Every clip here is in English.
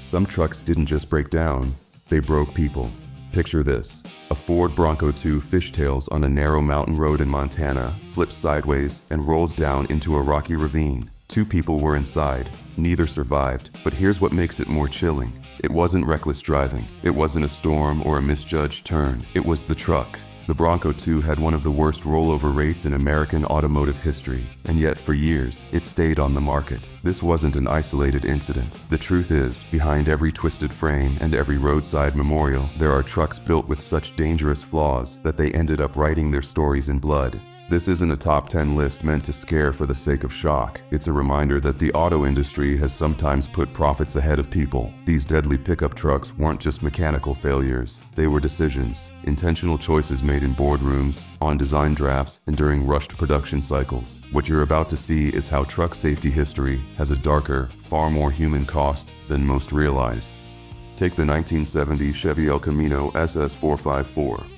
Some trucks didn't just break down, they broke people. Picture this. A Ford Bronco 2 fishtails on a narrow mountain road in Montana, flips sideways, and rolls down into a rocky ravine. 2 people were inside. Neither survived, but here's what makes it more chilling. It wasn't reckless driving. It wasn't a storm or a misjudged turn. It was the truck. The Bronco 2 had one of the worst rollover rates in American automotive history, and yet for years, it stayed on the market. This wasn't an isolated incident. The truth is, behind every twisted frame and every roadside memorial, there are trucks built with such dangerous flaws that they ended up writing their stories in blood. This isn't a top 10 list meant to scare for the sake of shock. It's a reminder that the auto industry has sometimes put profits ahead of people. These deadly pickup trucks weren't just mechanical failures. They were decisions, intentional choices made in boardrooms, on design drafts, and during rushed production cycles. What you're about to see is how truck safety history has a darker, far more human cost than most realize. Take the 1970 Chevy El Camino SS454.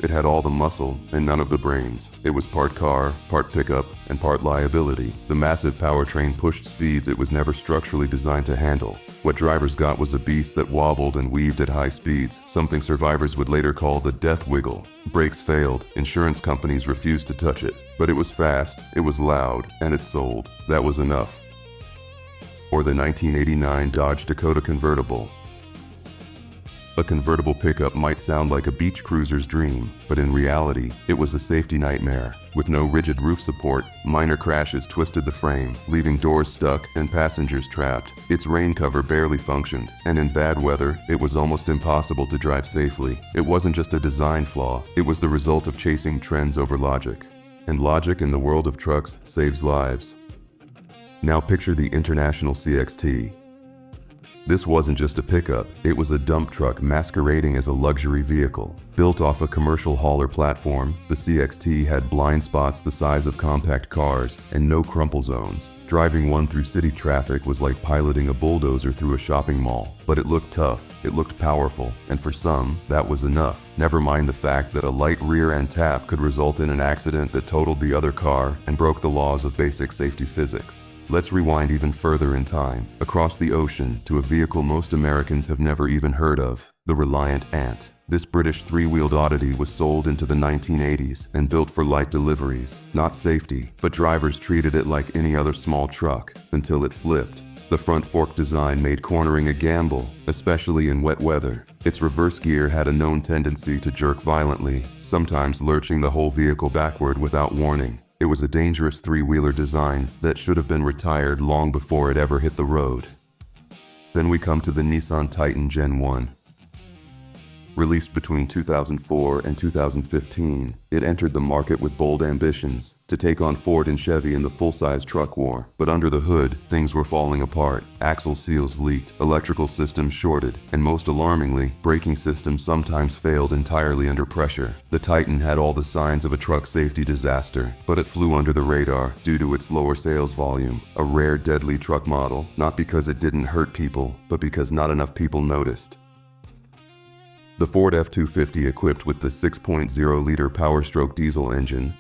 It had all the muscle and none of the brains. It was part car, part pickup, and part liability. The massive powertrain pushed speeds it was never structurally designed to handle. What drivers got was a beast that wobbled and weaved at high speeds, something survivors would later call the death wiggle. Brakes failed, insurance companies refused to touch it. But it was fast, it was loud, and it sold. That was enough. Or the 1989 Dodge Dakota Convertible. A convertible pickup might sound like a beach cruiser's dream, but in reality, it was a safety nightmare. With no rigid roof support, minor crashes twisted the frame, leaving doors stuck and passengers trapped. Its rain cover barely functioned, and in bad weather, it was almost impossible to drive safely. It wasn't just a design flaw, it was the result of chasing trends over logic. And logic in the world of trucks saves lives. Now picture the International CXT. This wasn't just a pickup, it was a dump truck masquerading as a luxury vehicle. Built off a commercial hauler platform, the CXT had blind spots the size of compact cars and no crumple zones. Driving one through city traffic was like piloting a bulldozer through a shopping mall. But it looked tough, it looked powerful, and for some, that was enough. Never mind the fact that a light rear-end tap could result in an accident that totaled the other car and broke the laws of basic safety physics. Let's rewind even further in time, across the ocean, to a vehicle most Americans have never even heard of, the Reliant Ant. This British 3-wheeled oddity was sold into the 1980s and built for light deliveries. Not safety, but drivers treated it like any other small truck, until it flipped. The front fork design made cornering a gamble, especially in wet weather. Its reverse gear had a known tendency to jerk violently, sometimes lurching the whole vehicle backward without warning. It was a dangerous 3-wheeler design that should have been retired long before it ever hit the road. Then we come to the Nissan Titan Gen 1. Released between 2004 and 2015, it entered the market with bold ambitions to take on Ford and Chevy in the full-size truck war. But under the hood, things were falling apart. Axle seals leaked, electrical systems shorted, and most alarmingly, braking systems sometimes failed entirely under pressure. The Titan had all the signs of a truck safety disaster, but it flew under the radar due to its lower sales volume. A rare, deadly truck model, not because it didn't hurt people, but because not enough people noticed. The Ford F-250, equipped with the 6.0-liter Power-Stroke diesel engine,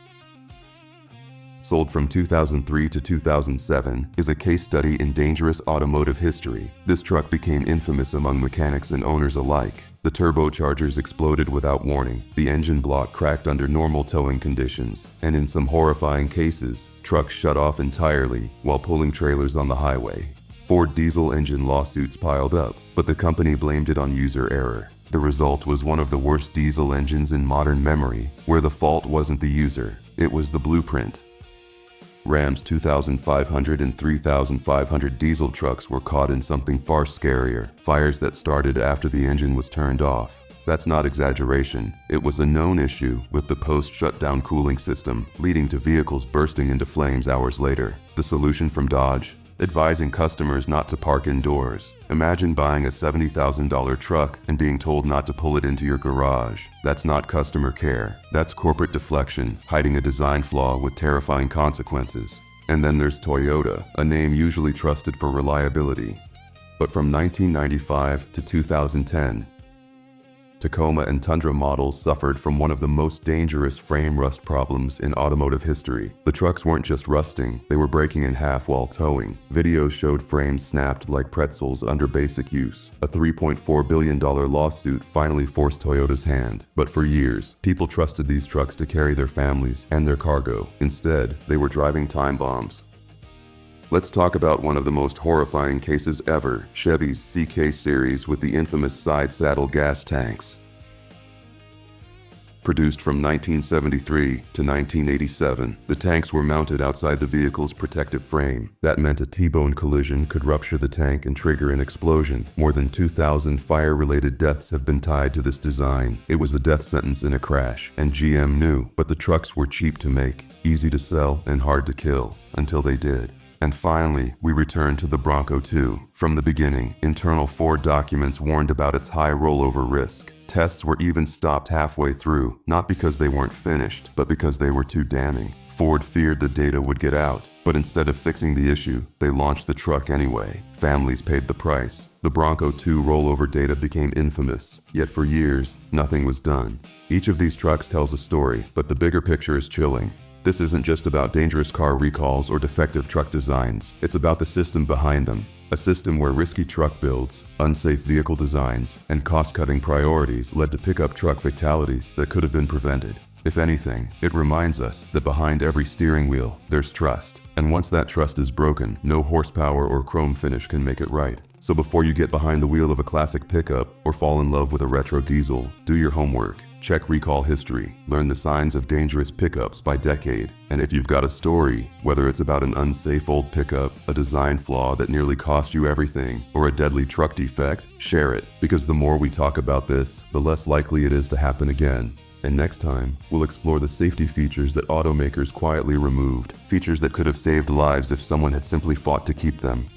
sold from 2003 to 2007, is a case study in dangerous automotive history. This truck became infamous among mechanics and owners alike. The turbochargers exploded without warning, the engine block cracked under normal towing conditions, and in some horrifying cases, trucks shut off entirely while pulling trailers on the highway. Ford diesel engine lawsuits piled up, but the company blamed it on user error. The result was one of the worst diesel engines in modern memory, where the fault wasn't the user, it was the blueprint. Ram's 2,500 and 3,500 diesel trucks were caught in something far scarier, fires that started after the engine was turned off. That's not exaggeration, it was a known issue with the post-shutdown cooling system, leading to vehicles bursting into flames hours later. The solution from Dodge? Advising customers not to park indoors. Imagine buying a $70,000 truck and being told not to pull it into your garage. That's not customer care. That's corporate deflection, hiding a design flaw with terrifying consequences. And then there's Toyota, a name usually trusted for reliability. But from 1995 to 2010, Tacoma and Tundra models suffered from one of the most dangerous frame rust problems in automotive history. The trucks weren't just rusting, they were breaking in half while towing. Videos showed frames snapped like pretzels under basic use. A $3.4 billion lawsuit finally forced Toyota's hand. But for years, people trusted these trucks to carry their families and their cargo. Instead, they were driving time bombs. Let's talk about one of the most horrifying cases ever, Chevy's CK series with the infamous side saddle gas tanks. Produced from 1973 to 1987, the tanks were mounted outside the vehicle's protective frame. That meant a T-bone collision could rupture the tank and trigger an explosion. More than 2,000 fire-related deaths have been tied to this design. It was a death sentence in a crash, and GM knew, but the trucks were cheap to make, easy to sell, and hard to kill, until they did. And finally, we return to the Bronco 2. From the beginning, internal Ford documents warned about its high rollover risk. Tests were even stopped halfway through, not because they weren't finished, but because they were too damning. Ford feared the data would get out, but instead of fixing the issue, they launched the truck anyway. Families paid the price. The Bronco 2 rollover data became infamous, yet for years, nothing was done. Each of these trucks tells a story, but the bigger picture is chilling. This isn't just about dangerous car recalls or defective truck designs. It's about the system behind them. A system where risky truck builds, unsafe vehicle designs, and cost-cutting priorities led to pickup truck fatalities that could have been prevented. If anything, it reminds us that behind every steering wheel, there's trust. And once that trust is broken, no horsepower or chrome finish can make it right. So before you get behind the wheel of a classic pickup or fall in love with a retro diesel, do your homework. Check recall history, learn the signs of dangerous pickups by decade, and if you've got a story, whether it's about an unsafe old pickup, a design flaw that nearly cost you everything, or a deadly truck defect, share it, because the more we talk about this, the less likely it is to happen again. And next time, we'll explore the safety features that automakers quietly removed, features that could have saved lives if someone had simply fought to keep them.